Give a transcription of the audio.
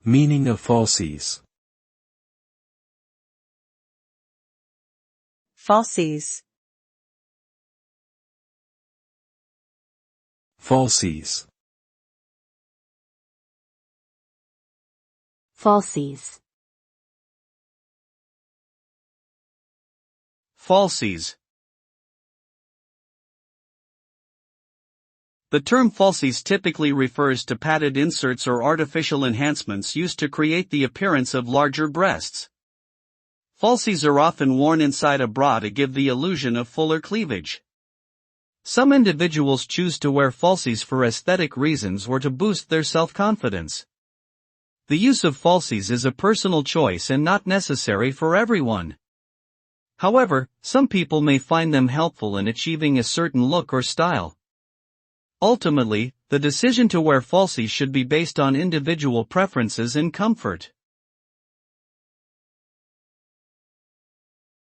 Meaning of falsies. Falsies. Falsies. Falsies. Falsies. The term falsies typically refers to padded inserts or artificial enhancements used to create the appearance of larger breasts. Falsies are often worn inside a bra to give the illusion of fuller cleavage. Some individuals choose to wear falsies for aesthetic reasons or to boost their self-confidence. The use of falsies is a personal choice and not necessary for everyone. However, some people may find them helpful in achieving a certain look or style. Ultimately, the decision to wear falsies should be based on individual preferences and comfort.